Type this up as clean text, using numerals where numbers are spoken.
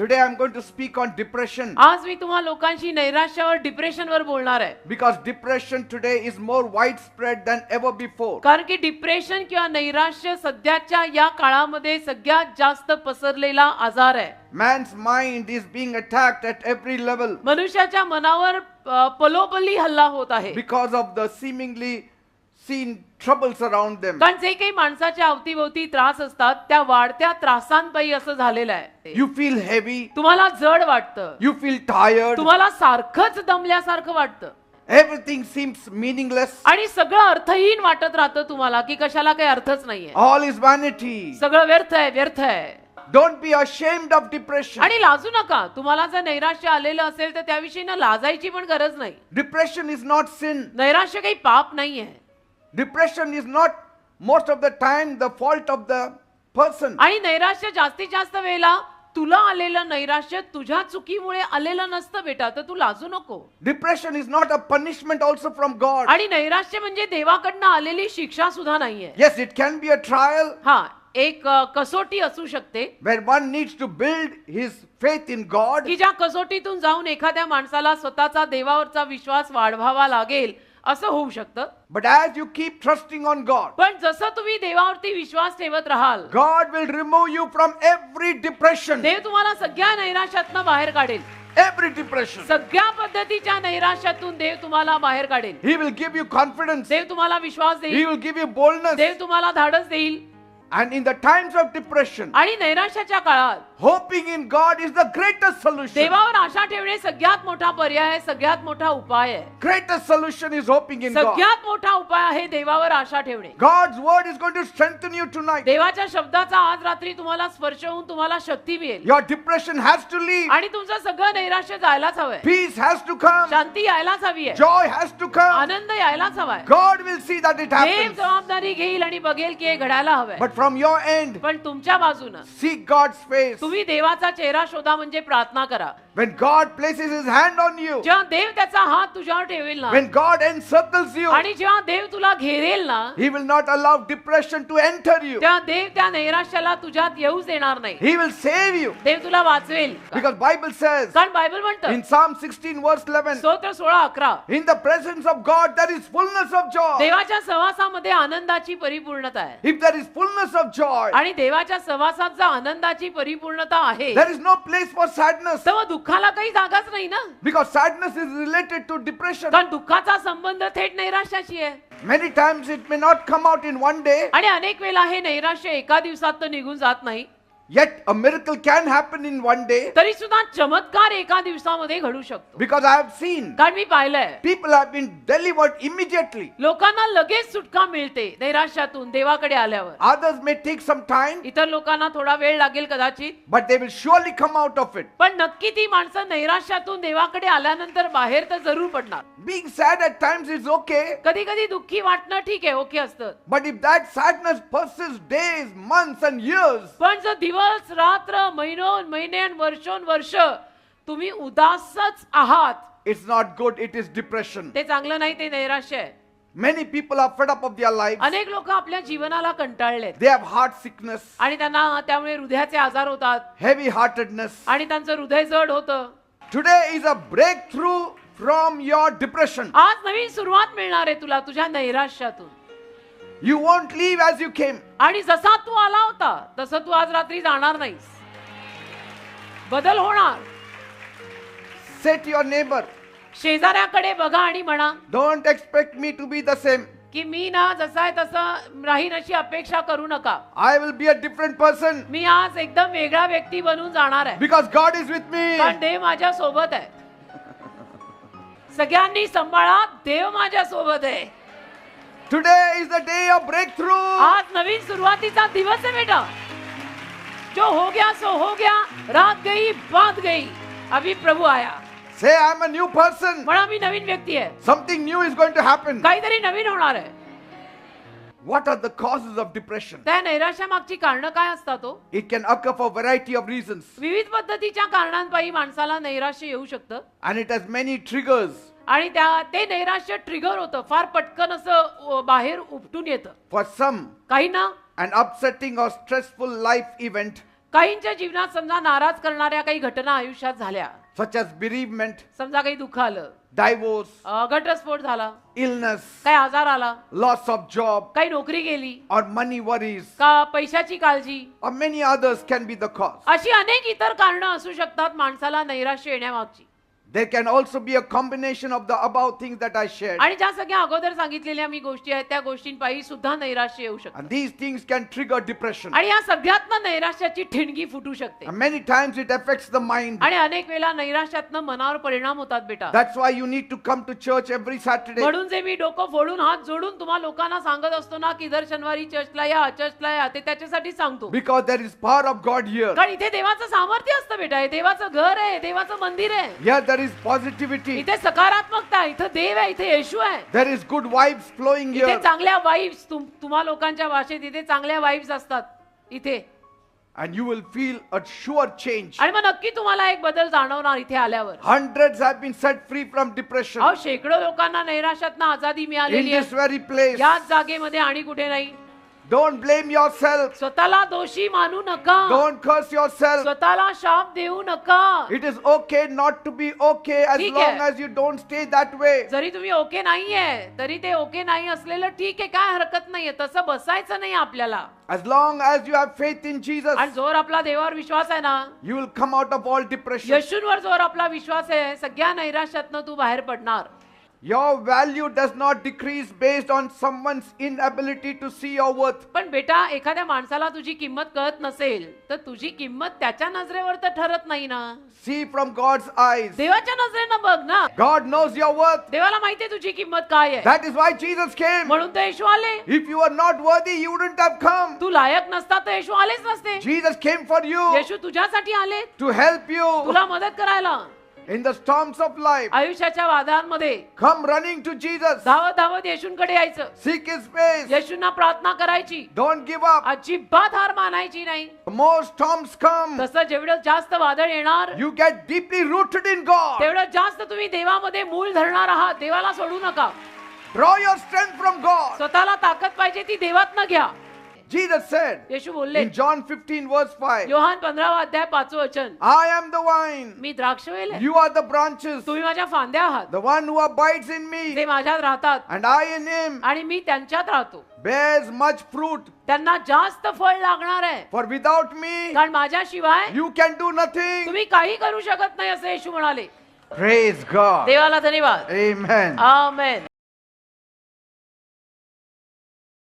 Today I'm going to speak on depression. आज मी तुम्हा लोकांशी नैराश्यावर डिप्रेशनवर बोलणार आहे. Because depression today is more widespread than ever before. कारण की डिप्रेशन किंवा नैराश्य सध्याच्या या काळामध्ये सगळ्यात जास्त पसरलेला आजार आहे. Man's mind is being attacked at every level मनुष्याच्या मनावर पलोपली हल्ला होत आहे. because of the seemingly seen troubles around them. कारण जे काही माणसाच्या अवतीभोवती त्रास असतात त्या वाढत्या त्रासांपायी असं झालेलं आहे. You feel heavy, तुम्हाला जड वाटतं, you feel tired, तुम्हाला सारखंच दमल्यासारखं वाटतं everything seems meaningless, आणि सगळं अर्थहीन वाटत राहतं तुम्हाला की कशाला काही अर्थच नाहीये. all is vanity. सगळं व्यर्थ आहे, व्यर्थ आहे. Don't be ashamed of depression. आणि लाजू नका. तुम्हाला जर नैराश्य आलेलं असेल तर त्याविषयी ना लाजायची पण गरज नाही. Depression is not sin. नैराश्य काही पाप नाहीये. Depression is not most of the time the fault of the person. आणि नैराश्य जास्तीत जास्त वेळेला तुला आलेलं नैराश्य तुझ्या चुकीमुळे आलेलं नसतं बेटा, तर तू लाजू नको. Depression is not a punishment also from God. आणि नैराश्य म्हणजे देवाकडनं आलेली शिक्षा सुद्धा नाहीये. Yes, it can be a trial हा एक कसोटी असू शकते where one needs to build his faith in God. की ज्या कसोटीतून जाऊन एखाद्या माणसाला स्वतःचा देवावरचा विश्वास वाढवावा लागेल असं होऊ शकतं. But as you keep trusting on God, पण जसं तुम्ही देवावरती विश्वास ठेवत राहाल God will remove you from every depression. देव तुम्हाला सगळ्या नैराश्यातनं बाहेर काढेल. Every depression. सगळ्या पद्धतीच्या नैराश्यातून देव तुम्हाला बाहेर काढेल. He will give you confidence. देव तुम्हाला विश्वास He देईल. will give you boldness. देव तुम्हाला धाडस देईल. And in the times of depression, आणि नैराश्याच्या काळात hoping in God is the greatest solution. देवावर आशा ठेवणे सगळ्यात मोठा पर्याय आहे, सगळ्यात मोठा उपाय आहे. Greatest solution is hoping in God. सगळ्यात मोठा उपाय आहे देवावर आशा ठेवणे. God's word is going to strengthen you tonight. देवाच्या शब्दाचा आज रात्री तुम्हाला स्पर्श होऊन तुम्हाला शक्ती मिळेल. Your depression has to leave. आणि तुमचं सगळं नैराश्य जायलाच हवंय. Peace has to come. शांती यायलाच हवी आहे. Joy has to come. आनंद यायलाच हवाय. God will see that it Dev happens. जबाबदारी घेईल आणि बघेल की हे घडायला हवंय. But from your end, पण तुमच्या बाजूनं seek God's face. तुम्ही देवाचा चेहरा शोधा म्हणजे प्रार्थना करा. When God places his hand on you, जेव्हा देव त्याचा हात तुझ्यावर ठेवेल ना when God encircles you, आणि जेव्हा देव तुला घेरेल ना He will not allow depression to enter you. तेव्हा देव त्या नैराश्याला तुझ्यात येऊच देणार नाही. He will save you. देव तुला वाचवेल. Because Bible says कारण बायबल म्हणतं in Psalm 16 verse 11, स्तोत्र 16:11 in the presence of God there is fullness of joy. देवाच्या सहवासामध्ये आनंदाची परिपूर्णता आहे. If there is fullness of joy, आणि देवाच्या सहवासात जर आनंदाची परिपूर्णता आहे there is no place for sadness. तेव्हा दुःखाला काही जागाच नाही ना. Because sadness is related to depression. कारण दुःखाचा संबंध थेट नैराश्याशी आहे. Many times it may not come out in one day, आणि अनेक वेळा हे नैराश्य एका दिवसात तर निघून जात नाही. yet a miracle can happen in one day. तरी सुद्धा चमत्कार एका दिवसामध्ये घडू शकतो. Because I have seen कारण मी पाहिलंय people have been delivered immediately. लोकांना लगेच सुटका मिळते नैराश्यातून देवाकडे आल्यावर. Others may take some time, इतर लोकांना थोडा वेळ लागेल कदाचित, but they will surely come out of it. पण नक्की ती माणसं नैराश्यातून देवाकडे आल्यानंतर बाहेर तर जरूर पडणार. Being sad at times is okay, कधी कधी दुःखी वाटणं ठीक आहे, ओके असतं. but if that sadness persists days, months and years, पण जर दिवस रात्र महिने वर्ष तुम्ही उदासच आहात, it's not good. It is depression. ते चांगलं नाही, ते नैराश्य आहे. Many people are fed up of their lives. अनेक लोक आपल्या जीवनाला कंटाळलेत They have heart sickness, आणि त्यांना त्यामुळे हृदयाचे आजार होतात heavy heartedness. आणि त्यांचं हृदय जड होतं. Today is a breakthrough from your depression. आज नवीन सुरुवात मिळणार आहे तुला तुझ्या नैराश्यातून. You won't leave as you came. आणि जसा तू आला होता तसं तू आज रात्री जाणार नाहीस. बदल होणार. Say to your neighbor, शेजाऱ्याकडे बघा आणि म्हणा don't expect me to be the same. की मी ना जसा आहे तसं राहीन अशी अपेक्षा करू नका. I will be a different person मी आज एकदम वेगळा व्यक्ती बनून जाणार आहे. because God is with me. कारण देव माझ्या सोबत आहे. सगळ्यांनी सांभाळा, देव माझ्या सोबत आहे. Today is the day of breakthrough. आज नवीन सुरुवातीचा दिवस है बेटा. जो हो गया सो हो गया, रात गई बात गई, अभी प्रभु आया. Say, I'm a new person. म्हणा मी नवीन व्यक्ती आहे. Something new is going to happen. काहीतरी नवीन होणार आहे. What are the causes of depression? त्या नैराश्या मागची कारण काय असतात हो? It can occur for a variety of reasons. विविध पद्धतीच्या कारणांपायी माणसाला नैराश्य येऊ शकतं. And it has many triggers. आणि ते नैराश्य ट्रिगर होतं, फार पटकन असं बाहेर उपटून येतं. For some, काहींना an upsetting or stressful life event काहींच्या जीवनात समजा नाराज करणाऱ्या काही घटना आयुष्यात झाल्या, such as bereavement, समजा काही दुःख आलं, divorce, घटस्फोट झाला, illness, काही आजार आला, loss of job, काही नोकरी गेली, or money worries, का पैशाची काळजी, or many others can be the cause. अशी अनेक इतर कारणं असू शकतात माणसाला नैराश्य येण्यामागची. There can also be a combination of the above things that I shared. आणि ज्या सगळ्या अगोदर सांगितलेल्या मी गोष्टी आहेत त्या गोष्टींपायी सुद्धा नैराश्य येऊ शकतं. And these things can trigger depression. आणि या सगळ्यातनं नैराश्याची ठिणगी फुटू शकते. And many times it affects the mind. आणि अनेक वेळा नैराश्यातनं मनावर परिणाम होतात बेटा. That's why you need to come to church every Saturday. म्हणून जे मी डोकं फोडून हात जोडून तुम्हा लोकांना सांगत असतो ना की दर शनिवारी चर्चला या ते त्याच्यासाठी सांगतो. Because there is power of God here. कारण इथे देवाचं सामर्थ्य असतं बेटा. हे देवाचं घर आहे, देवाचं मंदिर आहे. Here there is positivity. इथे सकारात्मकता आहे, इथे देव आहे, इथे येशू आहे. There is good vibes flowing इथे here. चांगल्या वाईब्स, तुम्हा लोकांच्या भाषेत इथे चांगल्या वाईब्स असतात इथे. And you will feel a sure change. आणि मग नक्की तुम्हाला एक बदल जाणवणार इथे आल्यावर. Hundreds have been set free from depression. अहो शेकडो लोकांना नैराश्यातनं आजादी In मिळालेली this आहे. very place. याच जागेमध्ये आणि कुठे नाही. Don't blame yourself. स्वतःला दोषी मानू नका. Don't curse yourself. स्वतःला शाप देऊ नका. It is okay not to be okay as ठीक long आहे. as you don't stay that way. जरी तुम्ही ओके नाहीये तरी ते ओके नाही असलेलं ठीक आहे, काय हरकत नाहीये. तसं बसायचं नाही आपल्याला. As long as you have faith in Jesus, आणि जोर आपला देवावर विश्वास आहे ना, you will come out of all depression. येशूंवर जोर आपला विश्वास आहे, सगळ्या नैराश्यातनं तू बाहेर पडणार. Your value does not decrease based on someone's inability to see your worth. पण बेटा एखाद्या माणसाला तुझी किंमत कळत नसेल तर तुझी किंमत त्याच्या नजरेवर तर ठरत नाही ना. See from God's eyes. देवाच्या नजरेनं बघ ना. God knows your worth. देवाला माहितीये तुझी किंमत काय आहे. That is why Jesus came. म्हणून तर येशू आले. If you are not worthy, you wouldn't have come. तू लायक नसता तर येशू आलेच नसते. Jesus came for you येशू तुझ्यासाठी आले, to help you तुला मदत करायला. in the storms of life. आयुष्याच्या वादांमध्ये Come running to Jesus. धावत धावत येशूंकडे यायचं. Seek His face. येशूंना प्रार्थना करायची. Don't give up. अजिबात हार मानायची नाही. The more storms come, तसं जेवढं जास्त वादळ येणार you get deeply rooted in God. तेवढं जास्त तुम्ही देवामध्ये मूळ धरणार आहात. देवाला सोडू नका. Draw your strength from God. स्वतःला ताकद पाहिजे ती देवातनं घ्या. Jesus said येशू बोलले in John 15 verse 5, योहान 15 अध्याय 5 वचन, I am the vine, मी द्राक्षवेल आहे, you are the branches. तुम्ही माझ्या फांद्या आहात. The one who abides in ते me माझ्यात राहतात and I in him आणि मी त्यांच्यात राहतो. bears much fruit. त्यांना जास्त फळ लागणार आहे. For without me, कारण माझ्याशिवाय you can do nothing. तुम्ही काही करू शकत नाही असं येशू म्हणाले. Praise God. देवाला धन्यवाद. Amen. आमेन.